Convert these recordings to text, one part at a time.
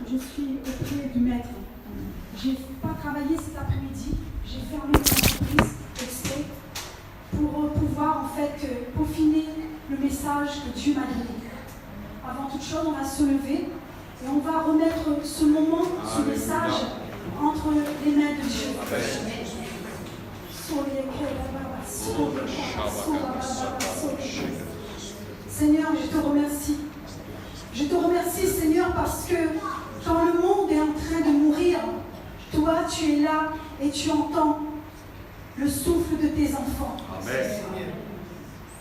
je suis auprès du maître. Je n'ai pas travaillé cet après-midi. J'ai fermé mon entreprise exprès pour pouvoir en fait peaufiner le message que Dieu m'a donné. Avant toute chose, on va se lever et on va remettre ce moment, ce message entre les mains de Dieu. Seigneur, je te remercie. Je te remercie, Seigneur, parce que quand le monde est en train de mourir, toi, tu es là et tu entends le souffle de tes enfants. Amen.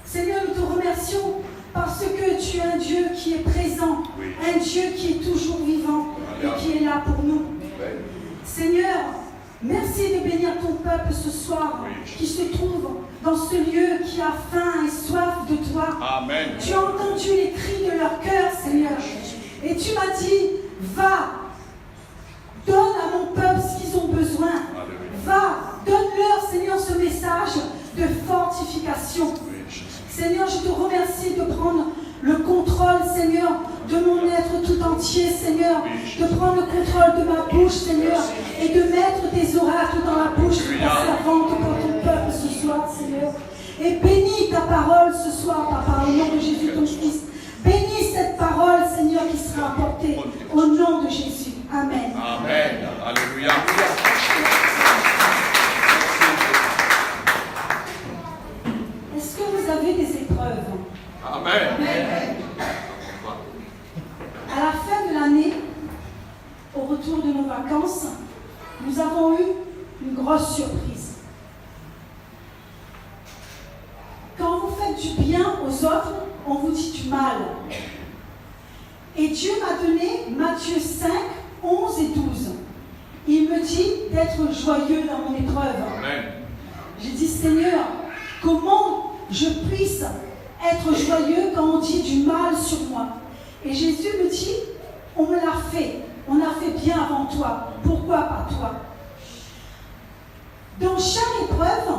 Seigneur, nous te remercions parce que tu es un Dieu qui est présent, un Dieu qui est toujours vivant et qui est là pour nous. Seigneur, merci de bénir ton peuple ce soir qui se trouve dans ce lieu, qui a faim et soif de toi. Amen. Tu as entendu les cris de leur cœur, Seigneur. Et tu m'as dit, va, donne à mon peuple ce qu'ils ont besoin. Va, donne-leur, Seigneur, ce message de fortification. Seigneur, je te remercie de prendre le contrôle, Seigneur, de mon être tout entier, Seigneur, de prendre le contrôle de ma bouche, Seigneur, et de mettre tes oracles dans la bouche de ta servante pour ton peuple ce soir, Seigneur. Et bénis ta parole ce soir, Papa, au nom de Jésus ton Fils. Bénis cette parole, Seigneur, qui sera apportée au nom de Jésus. Amen. Amen. Alléluia. Est-ce que vous avez des épreuves? Amen. Amen. À la fin de l'année, au retour de nos vacances, nous avons eu une grosse surprise. Quand vous faites du bien aux autres, on vous dit du mal. Et Dieu m'a donné Matthieu 5, 11 et 12. Il me dit d'être joyeux dans mon épreuve. Amen. J'ai dit, Seigneur, comment je puisse être joyeux quand on dit du mal sur moi? Et Jésus me dit, on me l'a fait. On a fait bien avant toi. Pourquoi pas toi? Dans chaque épreuve,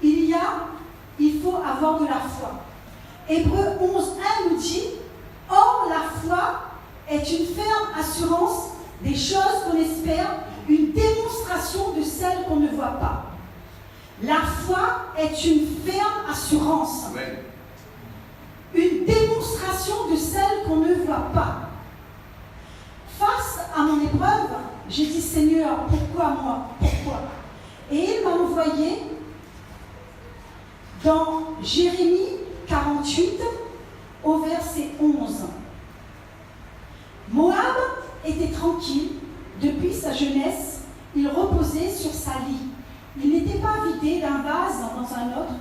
il faut avoir de la foi. Hébreux 11.1 nous dit, or la foi est une ferme assurance des choses qu'on espère, une démonstration de celles qu'on ne voit pas. La foi est une ferme assurance. Amen. Une démonstration de celles qu'on ne voit pas. Face à mon épreuve, j'ai dit, Seigneur, pourquoi moi? Pourquoi? Et il m'a envoyé dans Jérémie 48 au verset 11. Moab était tranquille depuis sa jeunesse, il reposait sur sa lie. Il n'était pas vidé d'un vase dans un autre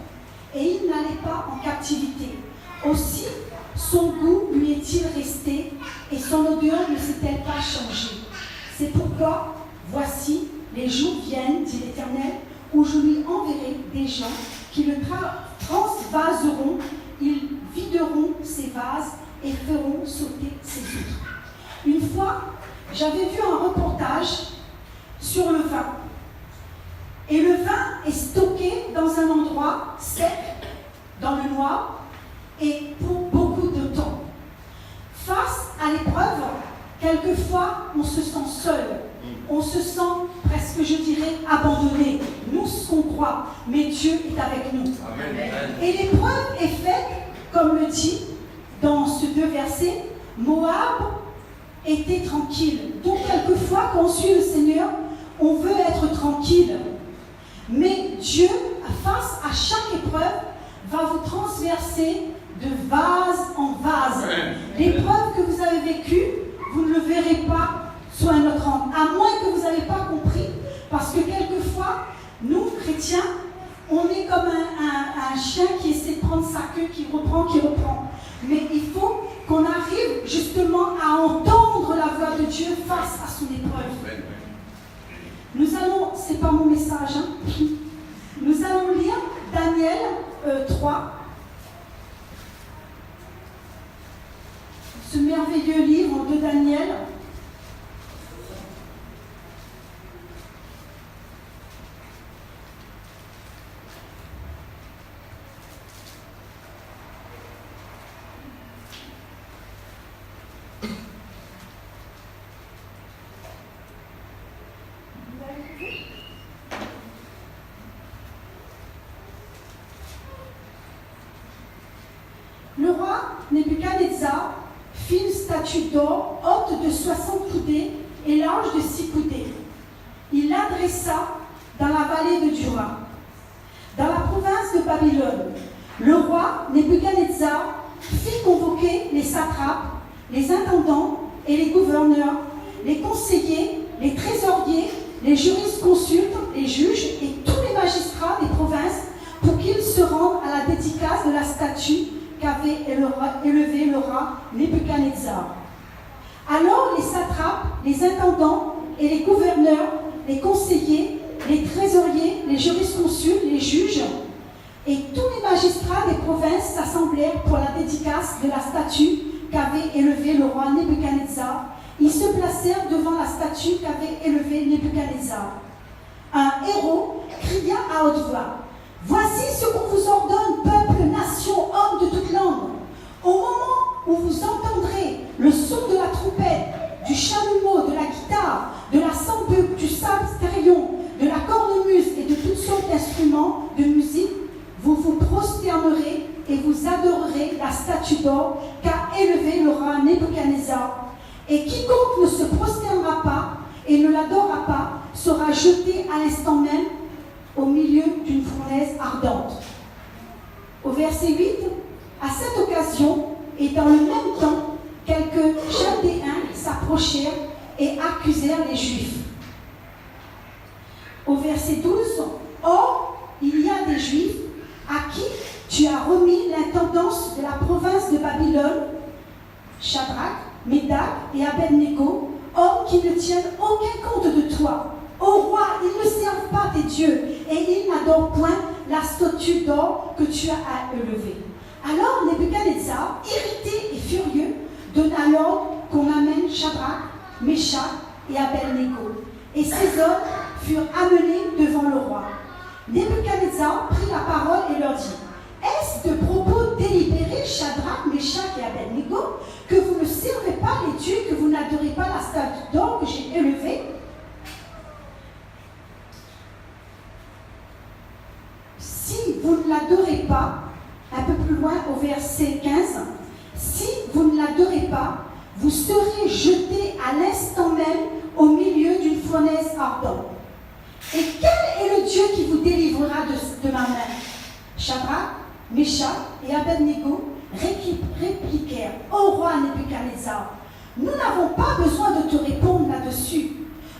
et il n'allait pas en captivité. Aussi, son goût lui est-il resté et son odeur ne s'est-elle pas changée. C'est pourquoi, voici, les jours viennent, dit l'Éternel, où je lui enverrai des gens qui le transvaseront, ils videront ses vases et feront sauter ses outres. Une fois, j'avais vu un reportage sur le vin. Et le vin est stocké dans un endroit sec, dans le noir, et pour beaucoup de temps. Face à l'épreuve, quelquefois, on se sent seul. On se sent presque, je dirais, abandonné. Nous, ce qu'on croit, mais Dieu est avec nous. Amen. Et l'épreuve est faite, comme le dit dans ces deux versets, Moab était tranquille. Donc, quelquefois, quand on suit le Seigneur, on veut être tranquille. Mais Dieu, face à chaque épreuve, va vous transverser de vase en vase. L'épreuve que vous avez vécue, vous ne le verrez pas sous un autre angle, à moins que vous n'avez pas compris. Parce que quelquefois, nous, chrétiens, on est comme un chien qui essaie de prendre sa queue, qui reprend. Mais il faut qu'on arrive justement à entendre la voix de Dieu face à son épreuve. Nous allons, c'est pas mon message, hein. Nous allons lire Daniel 3. Ce merveilleux livre de Daniel. Le roi Nebuchadnezzar fit une statue d'or haute de 60 coudées et large de 6 coudées. Il l'adressa dans la vallée de Dura, dans la province de Babylone. Le roi Nebuchadnezzar fit convoquer les satrapes, les intendants et les gouverneurs, les conseillers, les trésoriers, les jurisconsultes, les juges et tous les magistrats des provinces pour qu'ils se rendent à la dédicace de la statue qu'avait élevée le roi Nebuchadnezzar. Alors les satrapes, les intendants et les gouverneurs, les conseillers, les trésoriers, les jurisconsultes, les juges et tous les magistrats des provinces s'assemblèrent pour la dédicace de la statue qu'avait élevée le roi Nebuchadnezzar. Ils se placèrent devant la statue qu'avait élevée Nebuchadnezzar. Un héros cria à haute voix: « Voici ce qu'on vous ordonne, peuple, nation, hommes de toute langue. Au moment où vous entendrez le son de la trompette, du chalumeau, de la guitare, de la sambuc, du psalterion, de la cornemuse et de toutes sortes d'instruments de musique, vous vous prosternerez et vous adorerez la statue d'or qu'a élevée le roi Nebuchadnezzar. Et quiconque ne se prosternera pas et ne l'adorera pas sera jeté à l'instant même au milieu d'une fournaise ardente. » Au verset 8, à cette occasion et dans le même temps, quelques Chaldéens s'approchèrent et accusèrent les Juifs. Au verset 12, « Or, il y a des Juifs à qui tu as remis l'intendance de la province de Babylone, Shadrach, Médach et Abednego, hommes qui ne tiennent aucun compte de toi. Ô roi, ils ne servent pas tes dieux et ils n'adorent point la statue d'or que tu as élevée. » Alors Nebuchadnezzar, irrité et furieux, donna l'ordre qu'on amène Shadrach, Méshach et Abednego. Et ces hommes furent amenés devant le roi. Nebuchadnezzar prit la parole et leur dit: « Est-ce de propos délibérés, Shadrach, Méshach et Abednego, que vous ne servez pas les dieux, que vous n'adorez pas la statue d'or que j'ai élevée? Si vous ne l'adorez pas, un peu plus loin au verset 15, si vous ne l'adorez pas, vous serez jetés à l'instant même au milieu d'une fournaise ardente. Et quel est le Dieu qui vous délivrera de ma main? » Shadrach, Méshach et Abednego répliquèrent: « Ô roi Nebuchadnezzar, nous n'avons pas besoin de te répondre là-dessus.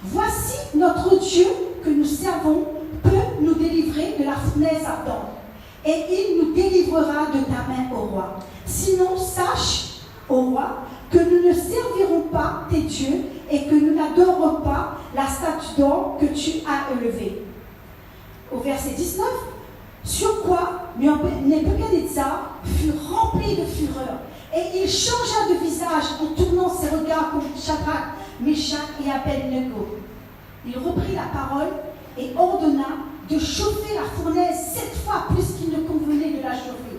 Voici notre Dieu que nous servons peut nous délivrer de la fournaise ardente, et il nous délivrera de ta main, ô roi. Sinon, sache, ô roi, que nous ne servirons pas tes dieux et que nous n'adorerons pas la statue d'or que tu as élevée. » Au verset 19, sur quoi Nebuchadnezzar fut rempli de fureur, et il changea de visage en tournant ses regards contre Shadrach, Méshach et Abednego. Il reprit la parole et ordonna de chauffer la fournaise 7 fois plus qu'il ne convenait de la chauffer.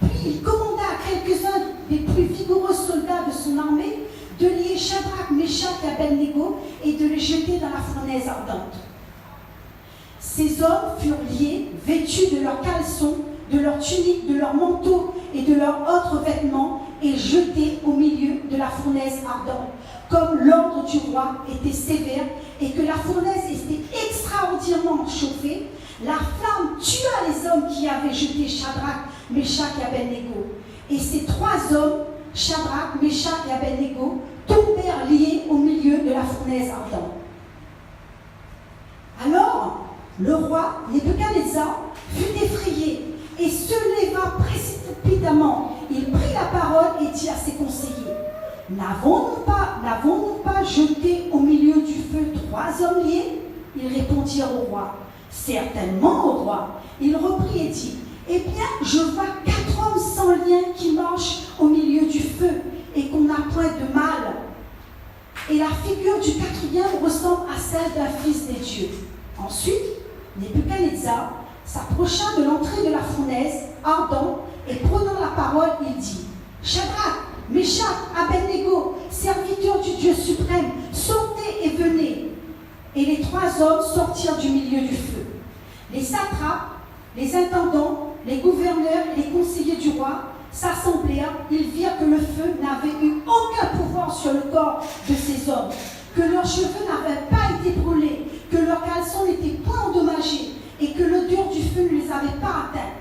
Puis il commanda à quelques-uns des plus vigoureux soldats de son armée de lier Shadrach, Méshach et Abednego et de les jeter dans la fournaise ardente. Ces hommes furent liés, vêtus de leurs caleçons, de leurs tuniques, de leurs manteaux et de leurs autres vêtements, et jetés au milieu de la fournaise ardente. Comme l'ordre du roi était sévère et que la fournaise était extraordinairement chauffée, la flamme tua les hommes qui avaient jeté Shadrach, Méshach et Abednego. Et ces 3 hommes, Shadrach, Méshach et Abednego, tombèrent liés au milieu de la fournaise ardente. Alors, le roi Nebuchadnezzar fut effrayé et se leva précipitamment. Il prit la parole et dit à ses conseillers: « N'avons-nous pas jeté au milieu du feu 3 hommes liés ?» Ils répondirent au roi: « Certainement, au roi. » Il reprit et dit: « Eh bien, je vois 4 hommes sans lien qui marchent au milieu du feu et qu'on n'a point de mal. Et la figure du 4e ressemble à celle d'un fils des dieux. » Ensuite, Nebuchadnezzar s'approcha de l'entrée de la fournaise ardente et prenant la parole, il dit: « Shadrach, Méshach, Abednego, serviteurs du Dieu suprême, sortez et venez. » Et les 3 hommes sortirent du milieu du feu. Les satrapes, les intendants, les gouverneurs et les conseillers du roi s'assemblèrent, ils virent que le feu n'avait eu aucun pouvoir sur le corps de ces hommes, que leurs cheveux n'avaient pas été brûlés, que leurs caleçons n'étaient point endommagés, et que l'odeur du feu ne les avait pas atteints.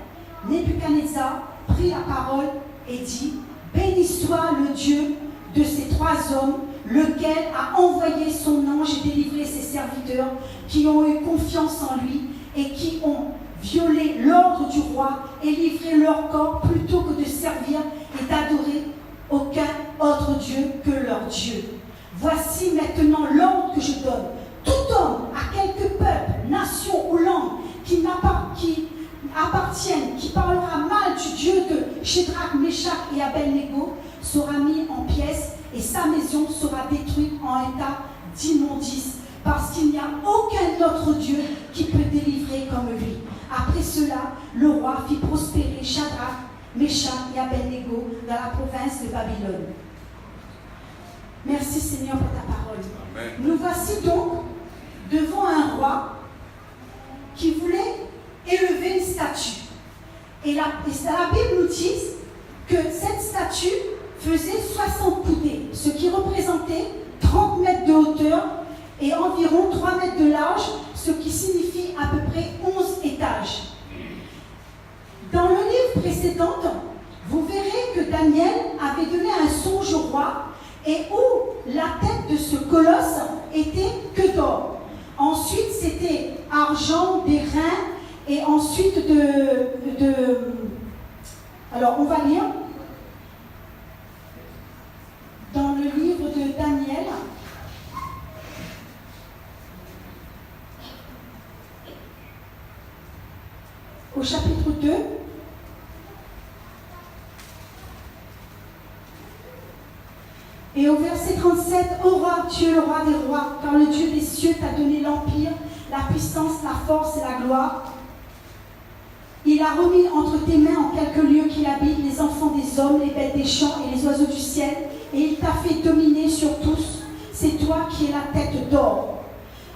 Nebuchadnezzar prit la parole et dit, « Béni soit le Dieu de ces trois hommes, lequel a envoyé son ange et délivré ses serviteurs qui ont eu confiance en lui et qui ont violé l'ordre du roi et livré leur corps plutôt que de servir et d'adorer aucun autre Dieu que leur Dieu. Voici maintenant l'ordre que je donne. Tout homme à quelque peuple, nation ou langue qui appartienne, qui parlera mal du Dieu de Shadrach, Meshach et Abednego sera mis en pièces et sa maison sera détruite en état d'immondice, parce qu'il n'y a aucun autre Dieu qui peut délivrer comme lui. » Après cela, le roi fit prospérer Shadrach, Meshach et Abednego dans la province de Babylone. Merci Seigneur pour ta parole. Amen. Nous voici donc devant un roi qui voulait élever une statue. Et la Bible nous dit que cette statue faisait 60 coudées, ce qui représentait 30 mètres de hauteur et environ 3 mètres de large, ce qui signifie à peu près 11 étages. Dans le livre précédent, vous verrez que Daniel avait donné un songe au roi et où la tête de ce colosse était que d'or. Ensuite, c'était argent, des reins et ensuite Alors, on va lire dans le livre de Daniel. Au chapitre 2, et au verset 37, « Ô roi, tu es le roi des rois, car le Dieu des cieux t'a donné l'empire, la puissance, la force et la gloire. Il a remis entre tes mains en quelques lieux qu'il habite les enfants des hommes, les bêtes des champs et les oiseaux du ciel, et il t'a fait dominer sur tous. C'est toi qui es la tête d'or.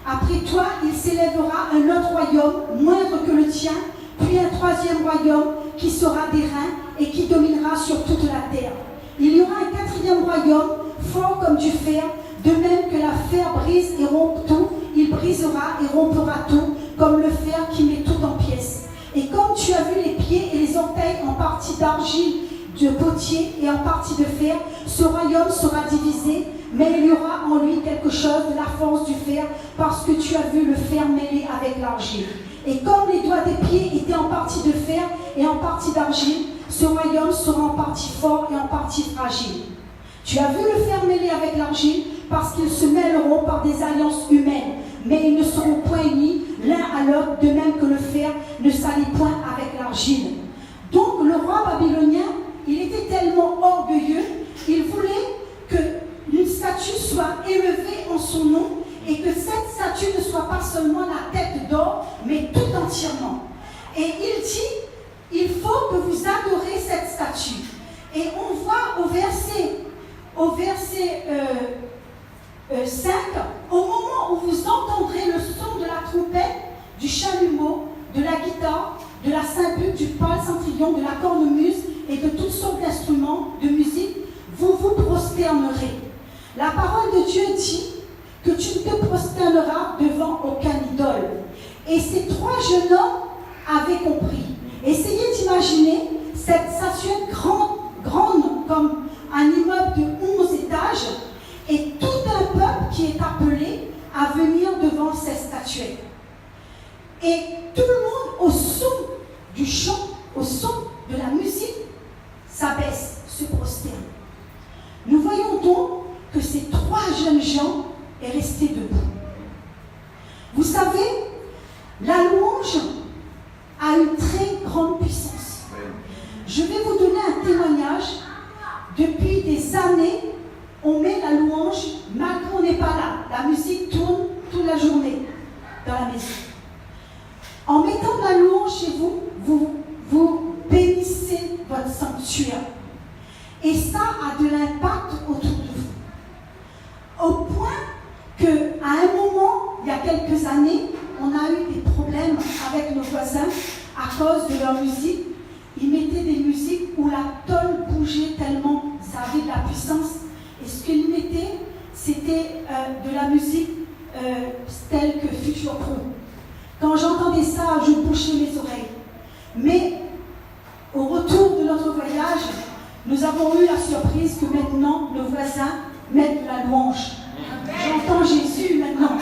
Après toi, il s'élèvera un autre royaume, moindre que le tien, puis un troisième royaume qui sera d'airain et qui dominera sur toute la terre. Il y aura un quatrième royaume, fort comme du fer, de même que la fer brise et rompt tout, il brisera et rompera tout, comme le fer qui met tout en pièces. Et comme tu as vu les pieds et les orteils en partie d'argile de potier et en partie de fer, ce royaume sera divisé, mais il y aura en lui quelque chose de la force du fer, parce que tu as vu le fer mêlé avec l'argile. Et comme les doigts des pieds étaient en partie de fer et en partie d'argile, ce royaume sera en partie fort et en partie fragile. Tu as vu le fer mêlé avec l'argile, parce qu'ils se mêleront par des alliances humaines, mais ils ne seront point unis l'un à l'autre, de même que le fer ne s'allie point avec l'argile. Donc le roi babylonien, il était tellement orgueilleux, il voulait qu'une statue soit élevée en son nom, et que cette statue ne soit pas seulement la tête d'or, mais tout entièrement. Et il dit, il faut que vous adorez cette statue. Et on voit au verset 5, au moment où vous entendrez le son de la trompette, du chalumeau, de la guitare, de la cymbale, du palsamtrion, de la cornemuse et de toutes sortes d'instruments de musique, vous vous prosternerez. La parole de Dieu dit que tu ne te prosterneras devant aucun idole. Et ces trois jeunes hommes avaient compris. Essayez d'imaginer cette statuette grande comme un immeuble de 11 étages et tout un peuple qui est appelé à venir devant cette statuette. Et tout le monde, au son du chant, au son de la musique, s'abaisse, se prosterne. Nous voyons donc que ces trois jeunes gens est resté debout. Vous savez, la louange a une très grande puissance. Je vais vous donner un témoignage. Depuis des années, on met la louange, malgré on n'est pas là. La musique tourne toute la journée dans la maison. En mettant de la louange chez vous, vous bénissez votre sanctuaire. Et ça a de l'impact autour de vous. Au point qu'à un moment, il y a quelques années, on a eu des problèmes avec nos voisins à cause de leur musique. Ils mettaient mettait des musiques où la tôle bougeait tellement, ça avait de la puissance. Et ce qu'il mettait, c'était de la musique telle que Future Pro. Quand j'entendais ça, je bouchais mes oreilles. Mais au retour de notre voyage, nous avons eu la surprise que maintenant, nos voisins mettent de la louange. J'entends Jésus maintenant.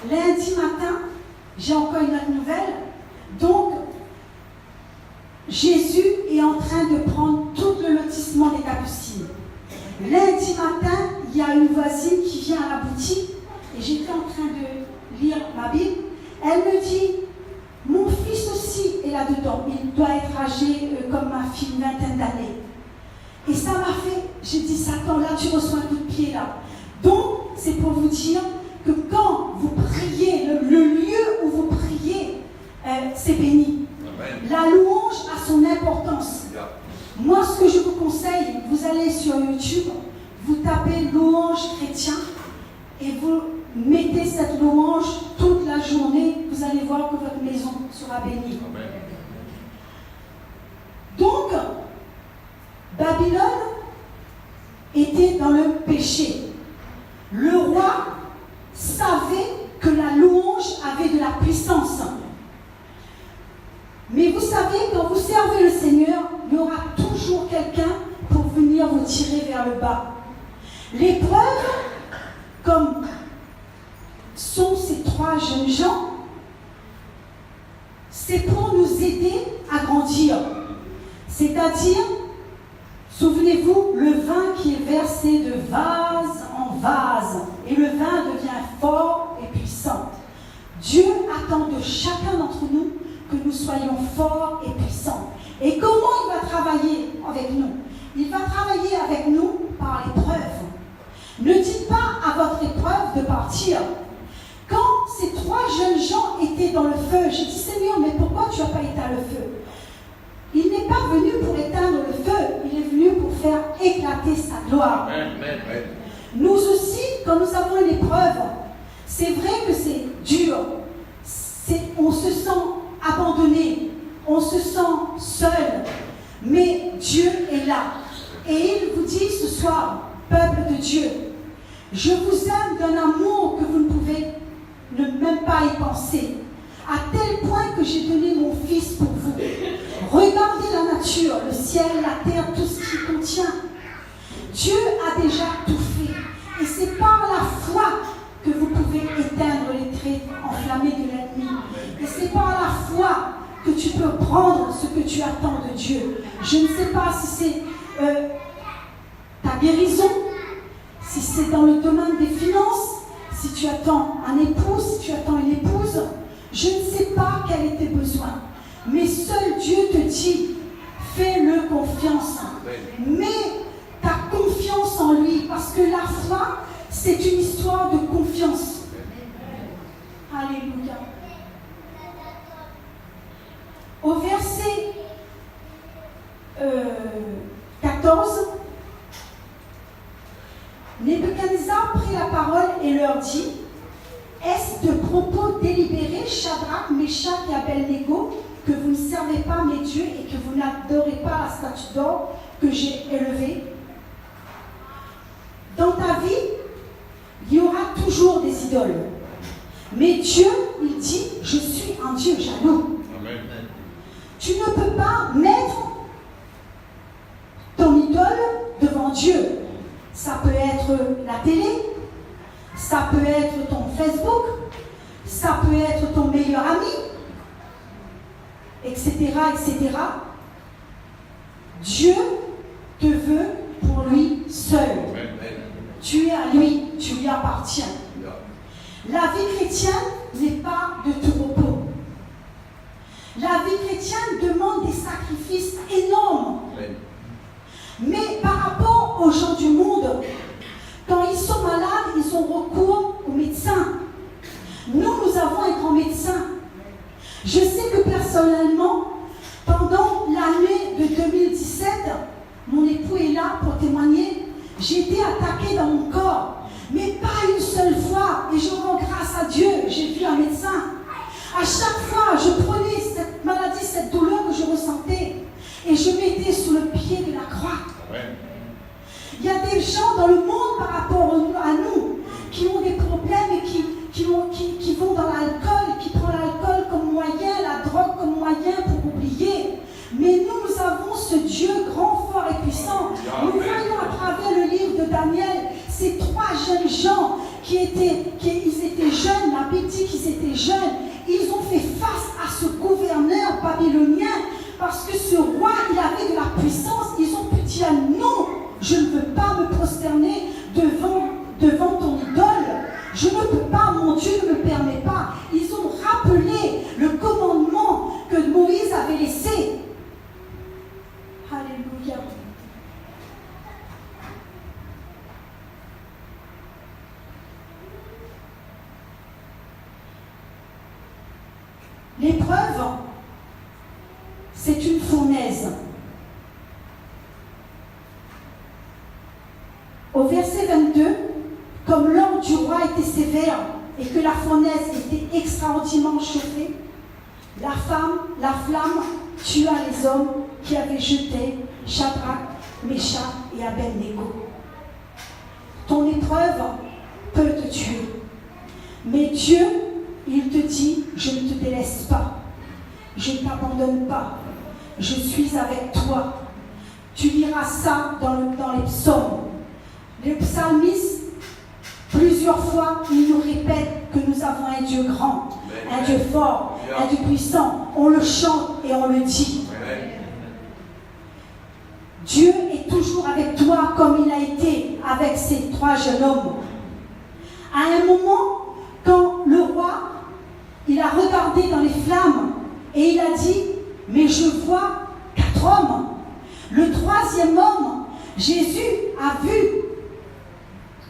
Lundi matin, j'ai encore une autre nouvelle. Donc, Jésus est en train de prendre tout le lotissement des Capucines. Lundi matin, il y a une voisine qui vient à la boutique et j'étais en train de lire ma Bible. Elle me dit, mon fils aussi est là-dedans. Il doit être âgé comme ma fille, une vingtaine d'années. Et ça m'a fait, j'ai dit, Satan, là tu reçois un coup de pied là. Donc, c'est pour vous dire que quand vous priez, le lieu où vous priez, c'est béni. Amen. La louange a son importance. Yeah. Moi, ce que je vous conseille, vous allez sur YouTube, vous tapez louange chrétien et vous mettez cette louange toute la journée, vous allez voir que votre maison sera bénie. Amen. Donc, Babylone était dans le péché. Le roi savait que la louange avait de la puissance. Mais vous savez, quand vous servez le Seigneur, il y aura toujours quelqu'un pour venir vous tirer vers le bas. L'épreuve, comme sont ces trois jeunes gens, c'est pour nous aider à grandir. C'est-à-dire, souvenez-vous, le vin qui est versé de vase en vase, et le vin devient fort et puissant. Dieu attend de chacun d'entre nous que nous soyons forts et puissants. Et comment il va travailler avec nous? Il va travailler avec nous par l'épreuve. Ne dites pas à votre épreuve de partir. Quand ces trois jeunes gens étaient dans le feu, j'ai dit, Seigneur, mais pourquoi tu n'as pas éteint le feu? Il n'est pas venu pour éteindre le feu, il est venu pour faire éclater sa gloire. Nous aussi, quand nous avons une épreuve, c'est vrai que c'est dur, on se sent abandonné, on se sent seul, mais Dieu est là. Et il vous dit ce soir, peuple de Dieu, je vous aime d'un amour que vous ne pouvez même pas y penser, à tel point que j'ai donné mon Fils pour vous. Regardez la nature, le ciel, la terre, tout ce qui contient. Dieu a déjà tout fait. Et c'est par la foi que vous pouvez éteindre les traits enflammés de l'ennemi. Et c'est par la foi que tu peux prendre ce que tu attends de Dieu. Je ne sais pas si c'est ta guérison, si c'est dans le domaine des finances, si tu attends un époux, si tu attends une épouse. Je ne sais pas quel est tes besoins. Mais seul Dieu te dit, fais-le confiance. Mets ta confiance en lui, parce que la foi, c'est une histoire de confiance. Alléluia. Au verset 14, Nebuchadnezzar prit la parole et leur dit, est-ce de propos délibérés, Shadrach, Meshach et Abednego, que vous ne servez pas mes dieux et que vous n'adorez pas la statue d'or que j'ai élevée? Dans ta vie, il y aura toujours des idoles. Mais Dieu, il dit, je suis un Dieu jaloux. Amen. Tu ne peux pas mettre ton idole devant Dieu. Ça peut être la télé, ça peut être ton Facebook, ça peut être ton meilleur ami, etc., etc. Dieu te veut pour lui seul. Amen. Tu es à lui, tu lui appartiens. La vie chrétienne n'est pas de tout repos. La vie chrétienne demande des sacrifices énormes. Amen. Mais par rapport aux gens du monde, quand ils sont malades, ils ont recours aux médecins. Nous avons un grand médecin. Je sais que personnellement, pendant l'année de 2017, mon époux est là pour témoigner, j'ai été attaquée dans mon corps. Mais pas une seule fois. Et je rends grâce à Dieu. J'ai vu un médecin. À chaque fois, je prenais cette maladie, cette douleur que je ressentais. Et je mettais sous le pied de la croix. Amen. Il y a des gens dans le monde par rapport à nous qui ont des problèmes et qui vont dans l'alcool, qui prennent l'alcool comme moyen, la drogue comme moyen pour oublier. Mais nous avons ce Dieu grand, fort et puissant. Nous voyons à travers le livre de Daniel ces 3 jeunes gens ils étaient jeunes, la Bible dit qu'ils étaient jeunes. Ils ont fait face à ce gouverneur babylonien parce que ce roi, il avait de la puissance. Ils ont pu dire non, je ne veux pas me prosterner devant ton idole. Je ne peux pas, mon Dieu ne me permet pas. Ils ont rappelé le commandement que Moïse avait laissé. Alléluia. L'épreuve, c'est une fournaise. Au verset 22, comme l'ordre du roi était sévère et que la fournaise était extraordinairement chauffée, la flamme tua les hommes qui avaient jeté Shadrach, Meshach et Abednego. Ton épreuve peut te tuer, mais Dieu, il te dit, je ne te délaisse pas, je ne t'abandonne pas, je suis avec toi. Tu liras ça dans les psaumes. Le psalmiste, plusieurs fois, il nous répète que nous avons un Dieu grand, un Dieu fort, un Dieu puissant. On le chante et on le dit. Dieu est toujours avec toi comme il a été avec ces 3 jeunes hommes. À un moment, quand le roi, il a regardé dans les flammes et il a dit, mais je vois 4 hommes. Le 3e homme, Jésus a vu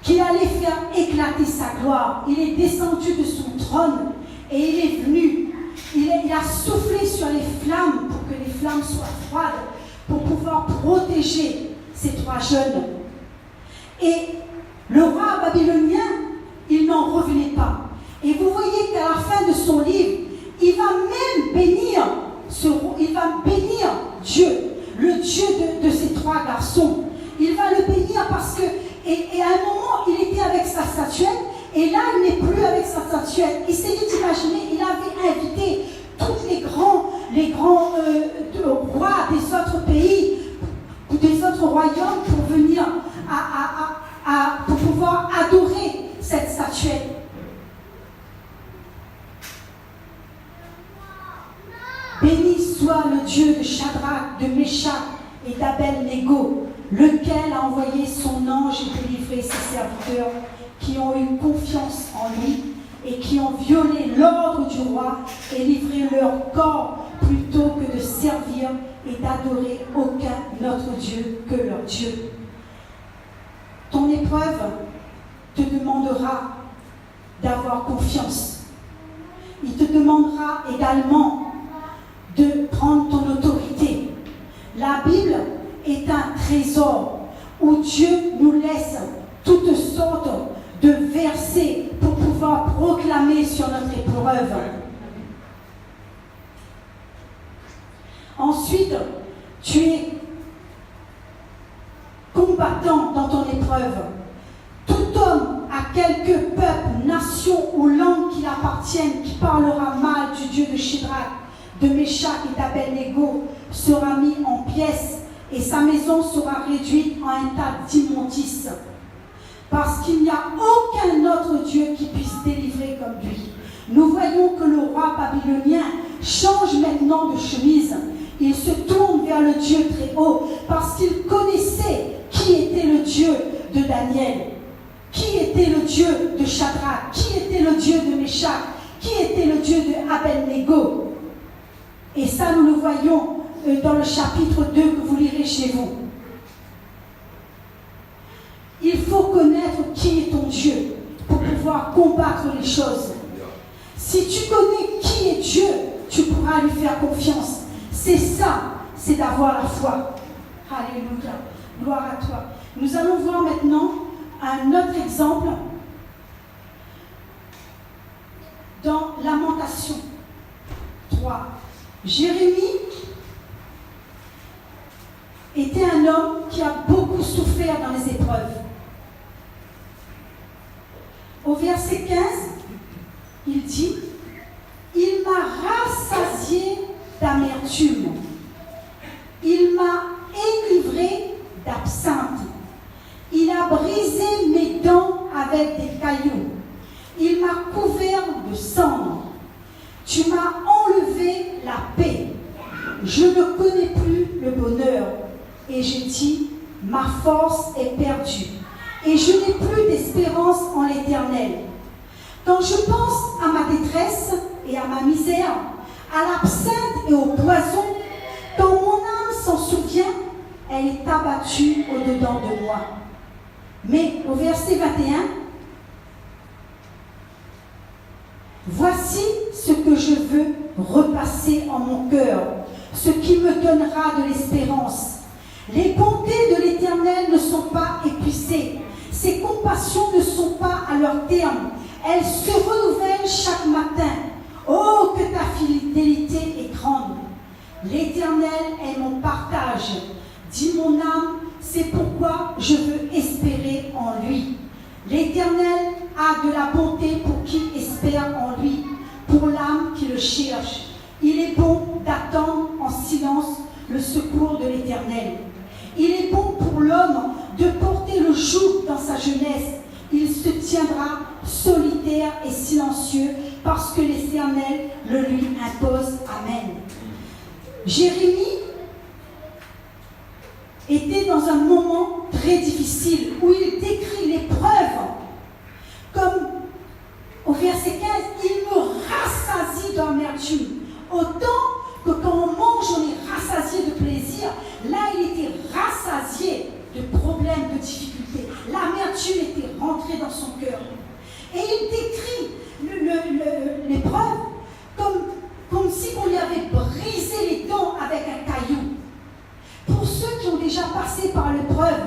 qu'il allait faire éclater sa gloire. Il est descendu de son trône et il est venu. Il a soufflé sur les flammes pour que les flammes soient froides, pour pouvoir protéger ces 3 jeunes. Et le roi babylonien, il n'en revenait pas. Et vous voyez qu'à la fin de son livre, il va même bénir Dieu, le Dieu de ces 3 garçons. Il va le bénir parce que, et à un moment, il était avec sa statuette, et là, il n'est plus avec sa statuette. Essayez d'imaginer, il avait invité tous les grands rois des autres pays, des autres royaumes pour venir pour pouvoir adorer cette statuette. Béni soit le Dieu de Shadrach, de Meshach et d'Abednego, lequel a envoyé son ange et délivré ses serviteurs qui ont eu confiance en lui et qui ont violé l'ordre du roi et livré leur corps plutôt que de servir et d'adorer aucun autre Dieu que leur Dieu. Ton épreuve te demandera d'avoir confiance. Il te demandera également de prendre ton autorité. La Bible est un trésor où Dieu nous laisse toutes sortes de versets pour pouvoir proclamer sur notre épreuve. Ensuite, tu es combattant dans ton épreuve. Tout homme à quelque peuple, nation ou langue qu'il appartienne qui parlera mal du Dieu de Shadrach, de Meshach et d'Abednego sera mis en pièces et sa maison sera réduite en un tas d'immondices. Parce qu'il n'y a aucun autre Dieu qui puisse délivrer comme lui. Nous voyons que le roi babylonien change maintenant de chemise. Il se tourne vers le Dieu très haut parce qu'il connaissait qui était le Dieu de Daniel, qui était le Dieu de Shadrach, qui était le Dieu de Meshach, qui était le Dieu de Abednego. Et ça, nous le voyons dans le chapitre 2 que vous lirez chez vous. Il faut connaître qui est ton Dieu pour pouvoir combattre les choses. Si tu connais qui est Dieu, tu pourras lui faire confiance. C'est ça, c'est d'avoir la foi. Alléluia. Gloire à toi. Nous allons voir maintenant un autre exemple dans Lamentation 3. Jérémie était un homme qui a beaucoup souffert dans les épreuves. Au verset 15, il dit « Il m'a rassasié d'amertume. Il m'a enivré d'absinthe. Il a brisé mes dents avec des cailloux. Il m'a couvert de cendres. Tu m'as enlevé la paix. Je ne connais plus le bonheur. Et j'ai dit, ma force est perdue. Et je n'ai plus d'espérance en l'Éternel. Quand je pense à ma détresse et à ma misère, à l'absinthe et au poison, quand mon âme s'en souvient, elle est abattue au-dedans de moi. » Mais au verset 21, « Voici ce que je veux repasser en mon cœur, ce qui me donnera de l'espérance. Les bontés de l'Éternel ne sont pas épuisées, ses compassions ne sont pas à leur terme, elles se renouvellent chaque matin. Oh, que ta fidélité est grande! L'Éternel est mon partage, dit mon âme, c'est pourquoi je veux espérer en lui. L'Éternel a de la bonté pour qui espère en lui, pour l'âme qui le cherche. Il est bon d'attendre en silence le secours de l'Éternel. Il est bon pour l'homme de porter le joug dans sa jeunesse. Il se tiendra solitaire et silencieux parce que l'Éternel le lui impose. Amen. Jérémie était dans un moment très difficile où il décrit l'épreuve comme au verset 15, il me rassasie d'amertume. Autant que quand on mange, on est rassasié de plaisir. Là, il était rassasié de problèmes, de difficultés. L'amertume était rentrée dans son cœur. Et il décrit l'épreuve comme si on lui avait brisé les dents avec un caillou. Pour ceux qui ont déjà passé par l'épreuve,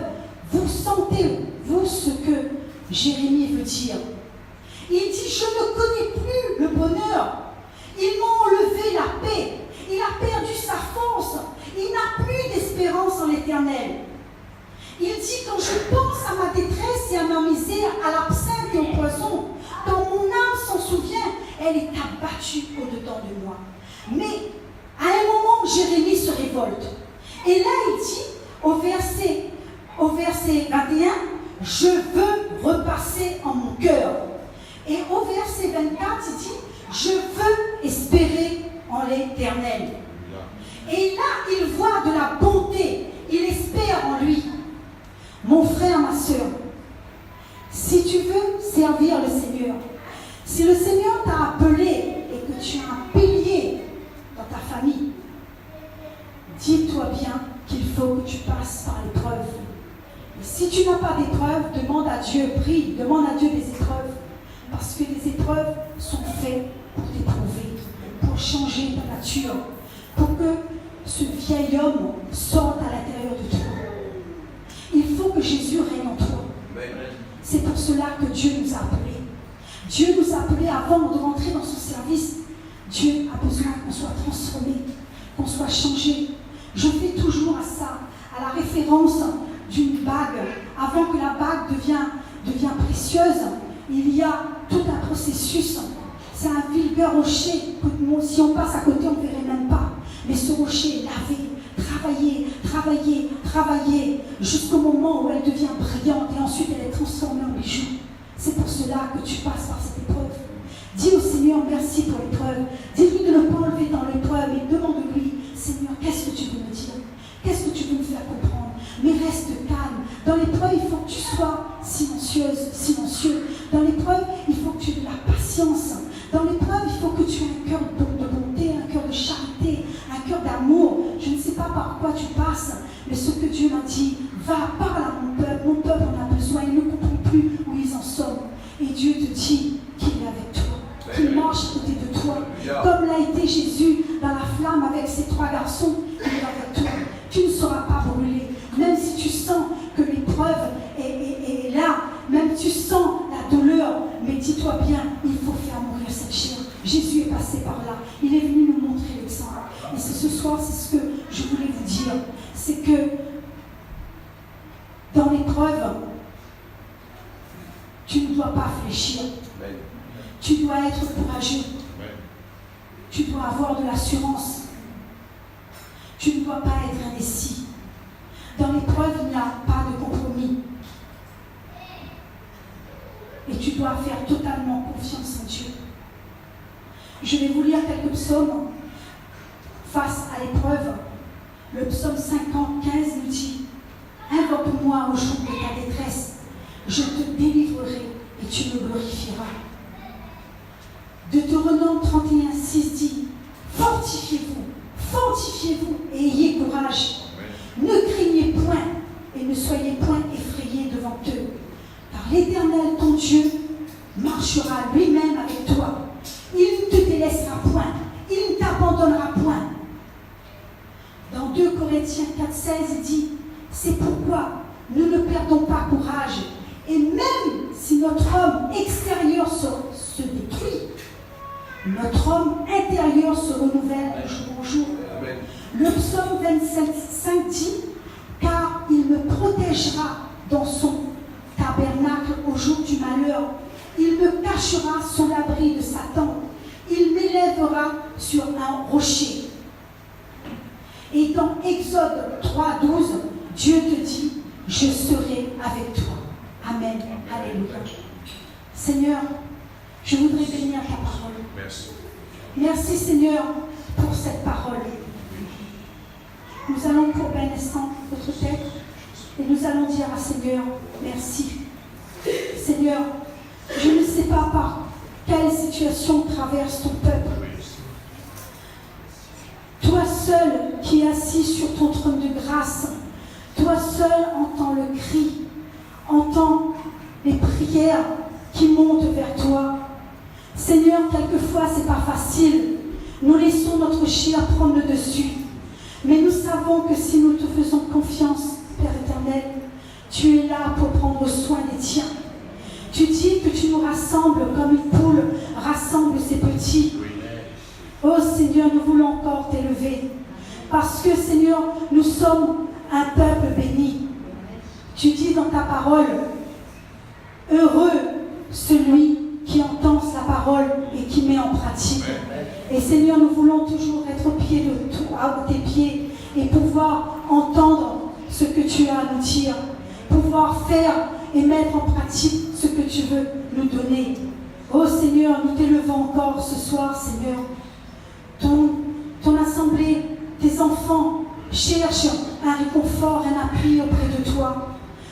vous sentez, vous, ce que Jérémie veut dire. Il dit, je ne connais plus le bonheur. Il m'a enlevé la paix. Il a perdu sa force. Il n'a plus d'espérance en l'Éternel. Il dit, quand je pense à ma détresse et à ma misère, à l'absinthe et au poison, quand mon âme s'en souvient, elle est abattue au-dedans de moi. Mais à un moment, Jérémie se révolte. Et là, il dit, au verset 21, je veux repasser en mon cœur. Et au verset 24, il dit, je veux espérer en l'Éternel. Et là, il voit de la bonté. Il espère en lui. Mon frère, ma soeur, si tu veux servir le Seigneur, si le Seigneur t'a appelé et que tu as un pilier dans ta famille, dis-toi bien qu'il faut que tu passes par l'épreuve. Et si tu n'as pas d'épreuve, demande à Dieu, prie, demande à Dieu des épreuves. Parce que les épreuves sont faites pour t'éprouver, pour changer ta nature, pour que ce vieil homme sorte à l'intérieur de toi. Il faut que Jésus règne en toi. C'est pour cela que Dieu nous a appelés. Dieu nous a appelés avant de rentrer dans son service. Dieu a besoin qu'on soit transformé, qu'on soit changé. Je fais toujours à ça, à la référence d'une bague. Avant que la bague devienne précieuse, il y a tout un processus. C'est un vulgaire rocher que si on passe à côté, on ne verrait même pas. Mais ce rocher est lavé, travaillé, jusqu'au moment où elle devient brillante et ensuite elle est transformée en bijou. C'est pour cela que tu passes par cette épreuve. Dis au Seigneur merci pour l'épreuve. Dis-lui de ne pas enlever dans l'épreuve et demande-lui, Seigneur, qu'est-ce que tu veux me dire? Qu'est-ce que tu veux me faire comprendre? Mais reste calme. Dans l'épreuve, il faut que tu sois silencieux. Dans l'épreuve, il faut que tu aies de la patience. Dans l'épreuve, il faut que tu aies un cœur de bonté, un cœur de charité, un cœur d'amour. Je ne sais pas par quoi tu passes, mais ce que Dieu m'a dit, va, parle à mon peuple en a besoin, ils ne comprennent plus où ils en sont. Et Dieu te dit qu'il est avec toi, qu'il marche à côté de toi. Comme l'a été Jésus dans la flamme avec ses 3 garçons, il est avec toi. Tu ne seras pas brûlé. Même si tu sens que l'épreuve est là, Dans l'épreuve, tu ne dois pas fléchir. Amen. Tu dois être courageux. Amen. Tu dois avoir de l'assurance. Tu ne dois pas être indécis. Dans l'épreuve, il n'y a pas de compromis. Et tu dois faire totalement confiance en Dieu. Je vais vous lire quelques psaumes face à l'épreuve. Le psaume 50, 15 nous dit « Invoque-moi au jour de ta détresse, je te délivrerai et tu me glorifieras. » Deutéronome 31, 6 dit « Fortifiez-vous, fortifiez-vous et ayez courage. Ne craignez point et ne soyez point effrayés devant eux. Car l'Éternel, ton Dieu, marchera lui-même avec toi. Il ne te délaissera point, il ne t'abandonnera point. » Dans 2 Corinthiens 4, 16, il dit « C'est pourquoi nous ne perdons pas courage. Et même si notre homme extérieur se détruit, notre homme intérieur se renouvelle de jour en jour. » Le psaume 27, 5 dit « Car il me protégera dans son tabernacle au jour du malheur. Il me cachera sous l'abri de Satan. Il m'élèvera sur un rocher. » Et dans Exode 3, 12, Dieu te dit « Je serai avec toi. » Amen. Alléluia. Seigneur, je voudrais bénir ta parole. Merci. Merci Seigneur pour cette parole. Nous allons courber un instant notre tête et nous allons dire à Seigneur, merci. Seigneur, je ne sais pas par quelle situation traverse ton peuple. Toi seul qui es assis sur ton trône de grâce, toi seul entends le cri, entends les prières qui montent vers toi. Seigneur, quelquefois c'est pas facile. Nous laissons notre chair prendre le dessus. Mais nous savons que si nous te faisons confiance, Père éternel, tu es là pour prendre soin des tiens. Tu dis que tu nous rassembles comme une poule rassemble ses petits. Oh Seigneur, nous voulons encore t'élever. Parce que Seigneur, nous sommes un peuple béni. Tu dis dans ta parole, heureux celui qui entend sa parole et qui met en pratique. Et Seigneur, nous voulons toujours être au pied de toi, à tes pieds, et pouvoir entendre ce que tu as à nous dire, pouvoir faire et mettre en pratique ce que tu veux nous donner. Oh Seigneur, nous t'élevons encore ce soir, Seigneur. Ton assemblée, tes enfants cherchent un réconfort, un appui auprès de toi.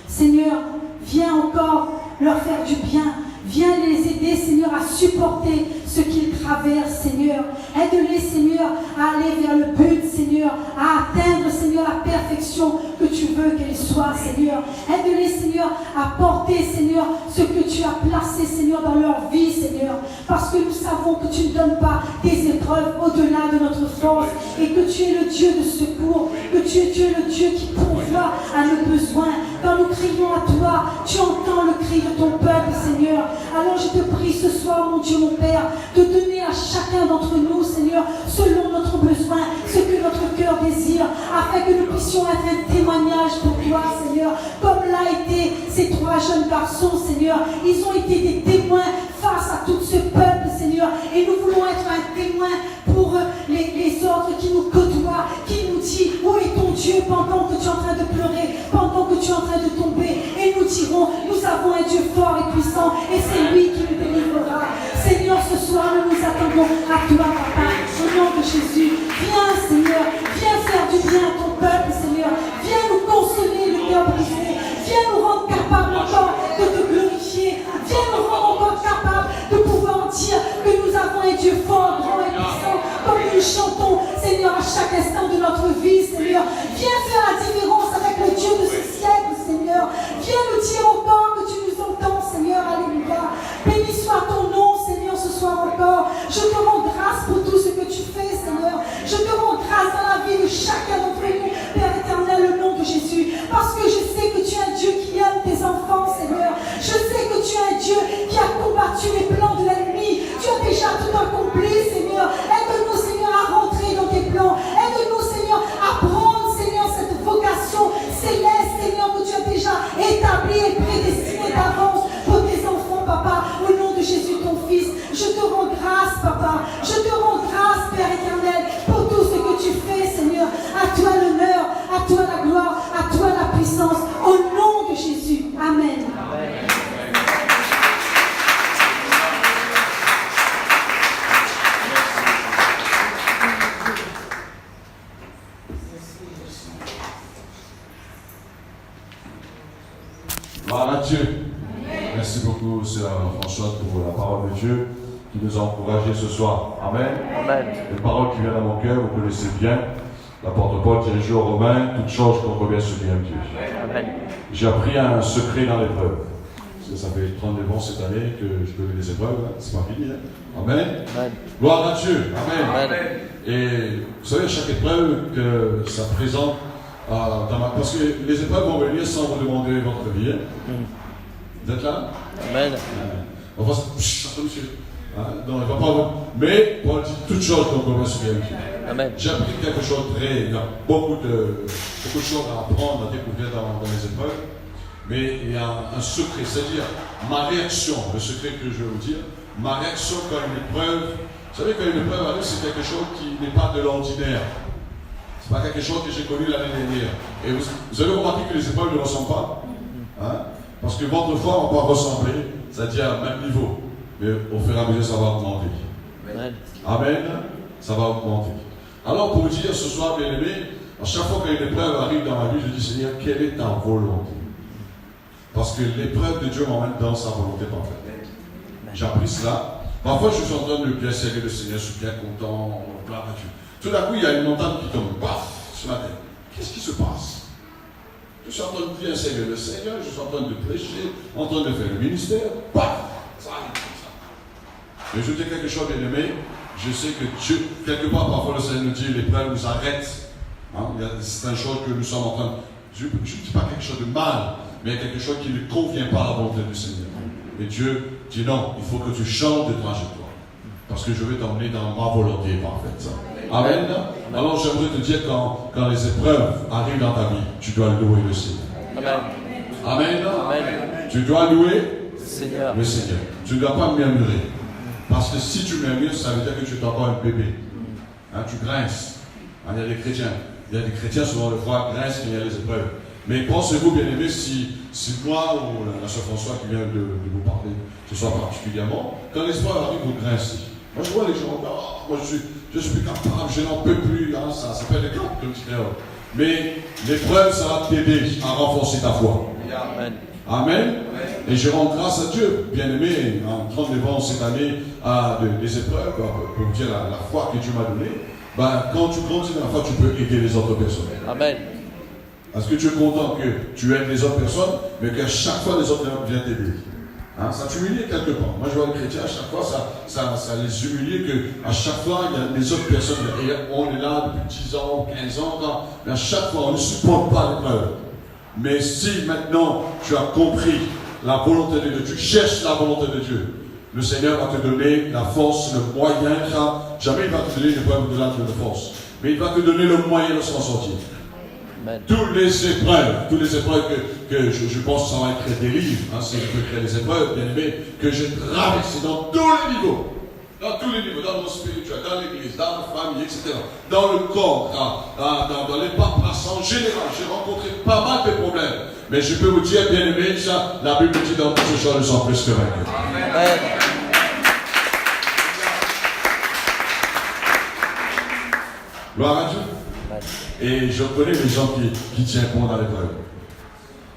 Seigneur, viens encore leur faire du bien. Viens les aider, Seigneur, à supporter ce qu'ils traversent, Seigneur. Aide-les, Seigneur, à aller vers le but, Seigneur, à atteindre, Seigneur, la perfection que tu veux qu'elle soit, Seigneur. Aide-les, Seigneur, à porter, Seigneur, ce que tu as placé, Seigneur, dans leur vie, Seigneur. Parce que nous savons que tu ne donnes pas des épreuves au-delà de notre force et que tu es le Dieu de secours, que tu es le Dieu qui pourvoit à nos besoins. Quand nous crions à toi, tu entends le cri de ton peuple, Seigneur. Alors je te prie ce soir, mon Dieu, mon Père, de donner à chacun d'entre nous, Seigneur, selon notre besoin, ce que notre cœur désire, afin que nous puissions être un témoignage pour toi, Seigneur, comme l'a été ces 3 jeunes garçons, Seigneur. Ils ont été des témoins face à tout ce peuple, Seigneur, et nous voulons être un témoin pour les autres qui nous côtoient, qui nous disent où est ton Dieu pendant que tu es en train de pleurer, pendant que tu es en train de tomber, et nous dirons, nous avons un Dieu fort et puissant, et c'est lui qui nous délivrera. Seigneur, ce soir, nous nous attendons à toi, Papa, au nom de Jésus. Viens, Seigneur, viens faire du bien à ton peuple, Seigneur. Viens nous consoler le cœur brisé. Viens nous rendre capables encore de te glorifier. Viens nous rendre encore capables de pouvoir dire que nous avons un Dieu fort, grand et puissant, comme nous chantons, Seigneur, à chaque instant de notre vie, Seigneur. Viens faire la différence avec le Dieu de ce siècle, Seigneur. Viens nous dire encore que tu nous entends, Seigneur. Alléluia. Béni soit ton nom, Seigneur, ce soir encore. Je te rends grâce pour tout ce que tu fais, Seigneur. Je te rends grâce dans la vie de chacun d'entre nous, Père éternel, au nom de Jésus. Parce que je sais que tu es un Dieu qui aime tes enfants, Seigneur. Je sais que tu es un Dieu qui a combattu les plans de l'ennemi. Tu as déjà tout accompli, Seigneur. Aide-nous, Seigneur, à rentrer dans tes plans. Aide-nous, Seigneur, à prendre, Seigneur, cette vocation reconnaissance au nom de Jésus. Amen. Gloire à Dieu. Merci beaucoup, Sœur Françoise, pour la parole de Dieu qui nous a encouragés ce soir. Amen. Amen. Les paroles qui viennent à mon cœur, vous connaissez bien. L'apôtre Paul dirige aux Romains, toutes choses contrevient ce bien Dieu. Amen. J'ai appris un secret dans l'épreuve. Ça fait 39 ans cette année que je connais les épreuves, hein. C'est pas fini. Hein. Amen. Amen. Gloire à Dieu. Amen. Amen. Et vous savez, chaque épreuve que ça présente, parce que les épreuves vont venir sans vous demander votre vie. Hein. Vous êtes là? Amen. On va se... monsieur. Hein? Non, il va pas... Mais Paul dit toutes choses qu'on commence à bien. Amen. J'ai appris quelque chose de très... Il y a beaucoup de choses à apprendre, à découvrir dans les épreuves. Mais il y a un secret, c'est-à-dire ma réaction, le secret que je vais vous dire, ma réaction quand une épreuve... Vous savez, quand une épreuve arrive, c'est quelque chose qui n'est pas de l'ordinaire. C'est pas quelque chose que j'ai connu l'année dernière. Et vous avez remarqué que les épreuves ne ressemblent pas. Hein? Parce que votre foi, on peut ressembler, c'est-à-dire à même niveau. Mais au fur et à mesure, ça va augmenter. Amen. Amen. Ça va augmenter. Alors, pour vous dire ce soir, bien aimé, à chaque fois qu'une épreuve arrive dans ma vie, je dis, Seigneur, quelle est ta volonté? Parce que l'épreuve de Dieu m'emmène dans sa volonté parfaite. J'ai appris cela. Parfois, je suis en train de bien servir le Seigneur, je suis bien content, gloire à Dieu. Tout d'un coup, il y a une montagne qui tombe, paf, sur ma tête. Qu'est-ce qui se passe? Je suis en train de bien servir le Seigneur, je suis en train de prêcher, en train de faire le ministère, paf, ça arrive comme ça. Mais je dis quelque chose, bien aimé, je sais que Dieu, quelque part, parfois le Seigneur nous dit, l'épreuve nous arrête. Hein? C'est une chose que nous sommes en train de... Je ne dis pas quelque chose de mal, mais quelque chose qui ne convient pas à la volonté du Seigneur. Et Dieu dit non, il faut que tu changes de trajectoire. Parce que je vais t'emmener dans ma volonté parfaite. Amen. Alors j'aimerais te dire quand les épreuves arrivent dans ta vie, tu dois louer le Seigneur. Amen. Amen. Amen. Tu dois louer Seigneur. le Seigneur. Tu ne dois pas murmurer. Parce que si tu murmures, ça veut dire que tu es encore un bébé. Hein, tu grinces. Hein, il y a des chrétiens. Il y a des chrétiens souvent le foi grincent quand il y a les épreuves. Mais pensez-vous, bien aimé, si moi ou la sœur François qui vient de vous parler ce soir particulièrement, quand les épreuves arrivent, vous grincez. Moi je vois les gens, oh, moi je suis plus capable, je n'en peux plus, hein, ça fait des claques comme tu dis. Mais l'épreuve, ça va t'aider à renforcer ta foi. Amen. Amen. Et je rends grâce à Dieu, bien aimé, en 39 ans cette année, à des épreuves, pour vous dire la foi que Dieu m'a donnée. Ben, quand tu grandis dans la foi, tu peux aider les autres personnes. Amen. Parce que tu es content que tu aides les autres personnes, mais qu'à chaque fois les autres viennent t'aider. Hein, ça t'humilie quelque part. Moi je vois les chrétiens, à chaque fois, ça les humilie qu'à chaque fois, il y a les autres personnes. Et on est là depuis 10 ans, 15 ans, mais à chaque fois, on ne supporte pas l'épreuve. Mais si maintenant tu as compris la volonté de Dieu, tu cherches la volonté de Dieu, le Seigneur va te donner la force, le moyen. Jamais il va te donner une épreuve au-delà de la force, mais il va te donner le moyen de s'en sortir. Amen. Toutes les épreuves que je pense que ça va être des livres, hein, si je peux créer des épreuves, bien aimé, que j'ai traversées dans tous les niveaux. Dans tous les niveaux, dans mon spirituel, dans l'église, dans la famille, etc. Dans le corps, dans les paperasses en général. J'ai rencontré pas mal de problèmes. Mais je peux vous dire, bien aimé, ça, la Bible dit dans toutes ces choses, nous sommes plus que vaincus. Amen. Gloire à Dieu. Amen. Et je connais les gens qui tiennent bon dans l'épreuve.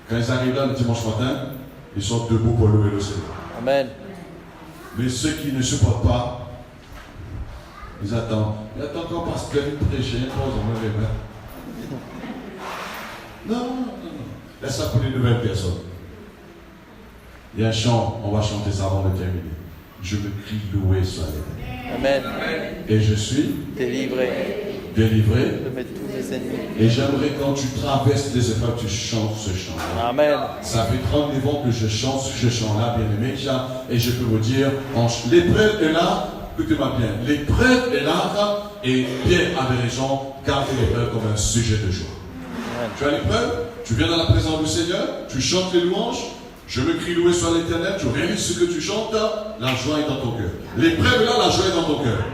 Quand ils arrivent là le dimanche matin, ils sont debout pour louer le Seigneur. Amen. Mais ceux qui ne supportent pas, ils attendent. Ils attendent qu'on passe plein de prêcher, pause, on me les mains. Non. Laisse ça pour les nouvelles personnes. Il y a un chant, on va chanter ça avant de terminer. Je me crie loué soit l'Éternel. Amen. Et je suis Délivré délivré. de mes tous mes ennemis. Et j'aimerais quand tu traverses les épreuves, tu chantes ce chant-là. Amen. Ça fait 39 ans que je chante ce chant-là, bien aimé, et je peux vous dire, l'épreuve est là, écoutez-moi bien, l'épreuve est là, et Pierre avait raison, gardez l'épreuve comme un sujet de joie. Amen. Tu as l'épreuve, tu viens dans la présence du Seigneur, tu chantes les louanges, je me crie loué soit l'Éternel, tu réalises ce que tu chantes, la joie est dans ton cœur. L'épreuve est là, la joie est dans ton cœur.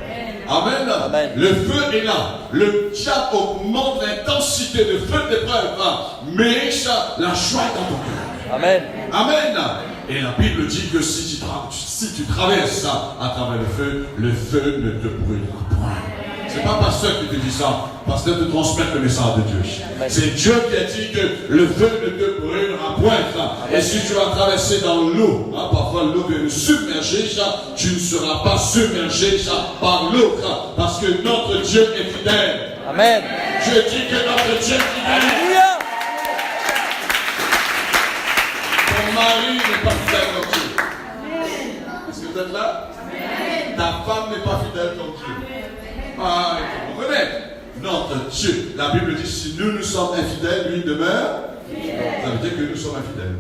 Amen. Amen. Le feu est là. Le diable augmente l'intensité de feu d'épreuve. Mais la joie est dans ton cœur. Amen. Amen. Et la Bible dit que si tu traverses à travers le feu ne te brûlera point. C'est pas pasteur qui te dit ça. Pasteur te transmet le message de Dieu. Amen. C'est Dieu qui a dit que le feu ne te brûlera point. Et si tu vas traverser dans l'eau, parfois l'eau vient nous submerger, tu ne seras pas submergé par l'eau. Parce que notre Dieu est fidèle. Amen. Je dis que notre Dieu est fidèle. Alléluia. Ton mari n'est pas fidèle comme Dieu. Est-ce que vous êtes là? Ta femme n'est pas fidèle comme Dieu. Ah, vous comprenez? Notre Dieu. La Bible dit si nous sommes infidèles, lui demeure. Ça veut dire que nous sommes infidèles.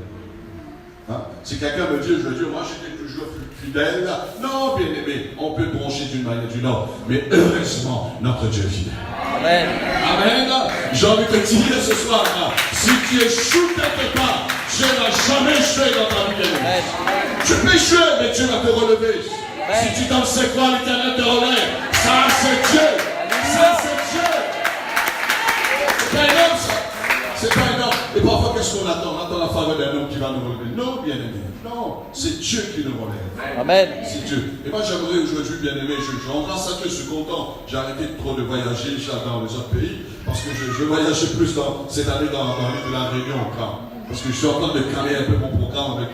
Si quelqu'un me dit aujourd'hui, moi j'étais toujours fidèle, non, bien aimé, on peut broncher d'une manière ou d'une autre. Mais heureusement, notre Dieu est fidèle. Amen. Amen. J'ai envie de te dire ce soir, si tu échoues quelque part, Dieu n'a jamais échoué dans ta vie, bien aimé. Tu peux échouer, mais Dieu va te relever. Si tu t'en sais quoi, l'Éternel te relève. Ça, c'est Dieu. Ça, c'est Dieu. C'est pas énorme, ça. C'est pas énorme. Et parfois, qu'est-ce qu'on attend? On attend la faveur d'un homme qui va nous relever. Non, bien aimé. Non, c'est Dieu qui nous relève. Amen. C'est Dieu. Et moi, j'aimerais aujourd'hui, bien aimé, je rends grâce à Dieu, je suis content. J'ai arrêté trop de voyager dans les autres pays. Parce que je voyageais plus cette année dans l'île de la Réunion. Parce que je suis en train de caler un peu mon programme avec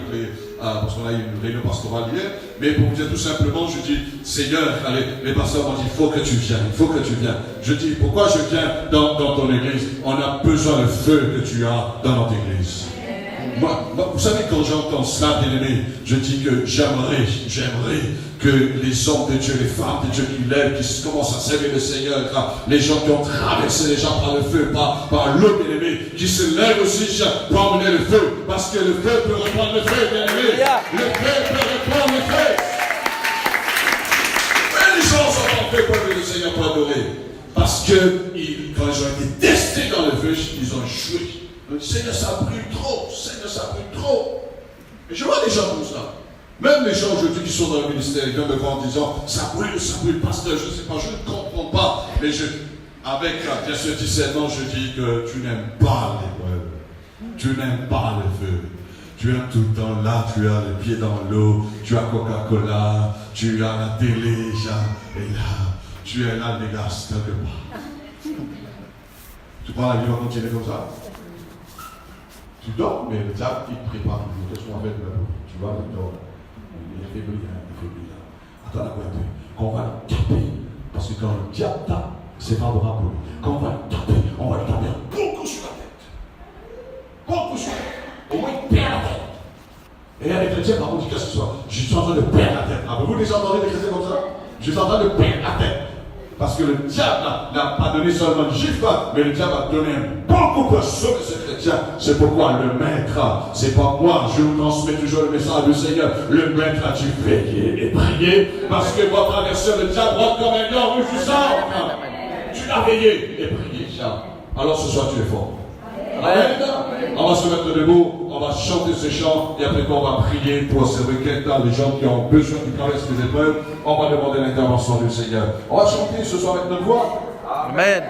parce qu'on a eu une réunion pastorale hier. Mais pour vous dire tout simplement, je dis, Seigneur, allez, les pasteurs m'ont dit, il faut que tu viennes, il faut que tu viennes. Je dis, pourquoi je viens dans ton église? On a besoin du feu que tu as dans notre église. Moi, vous savez, quand j'entends cela, bien aimé, je dis que j'aimerais que les hommes de Dieu, les femmes de Dieu qui lèvent, qui commencent à servir le Seigneur, les gens qui ont traversé les gens par le feu, par l'eau, bien aimé, qui se lèvent aussi pour emmener le feu, parce que le feu peut reprendre le feu, bien aimé. Le feu peut reprendre le feu. Mais les gens sont en feu pour le Seigneur pour adorer, parce que quand ils ont été testés dans le feu, ils ont échoué. Seigneur, ça brûle trop. Seigneur, ça brûle trop. Et je vois des gens comme ça. Même les gens aujourd'hui qui sont dans le ministère, ils viennent me voir en disant, ça brûle, pasteur, je ne sais pas, je ne comprends pas. Mais avec bien sûr discernement, je dis que tu n'aimes pas l'épreuve. Tu n'aimes pas le feu. Tu es tout le temps là, tu as les pieds dans l'eau, tu as Coca-Cola, tu as la télé, et là, tu es là, les gars, quelque part. Tu crois que la vie va continuer comme ça? Tu dors, mais le diable, il te prépare toujours. Qu'est-ce qu'on va faire? Tu vois, il dort. Il est faibli, Attends un peu. Quand on va le taper, parce que quand le diable tape, c'est favorable. Quand on va le taper beaucoup sur la tête. Beaucoup sur la tête. Au moins, il perd la tête. Et il y a des chrétiens, par contre, qu'est-ce que ce soit? Je suis en train de perdre la tête. Avez-vous déjà entendu des chrétiens comme ça? Je suis en train de perdre la tête. Parce que le diable n'a pas donné seulement du chiffre, mais le diable a donné beaucoup pour sauver ce chrétien. C'est pourquoi le maître, c'est pas moi, je vous transmets toujours le message du Seigneur. Le maître a dû veiller et prier, parce que votre adversaire, le diable, rentre comme un lion rugissant. Tu l'as veillé et prié, Charles. Alors ce soir, tu es fort. Amen. On va se mettre debout, on va chanter ce chant, et après on va prier pour servir quelqu'un, les gens qui ont besoin, qui traversent les épreuves. On va demander l'intervention du Seigneur. On va chanter ce soir avec notre voix. Amen.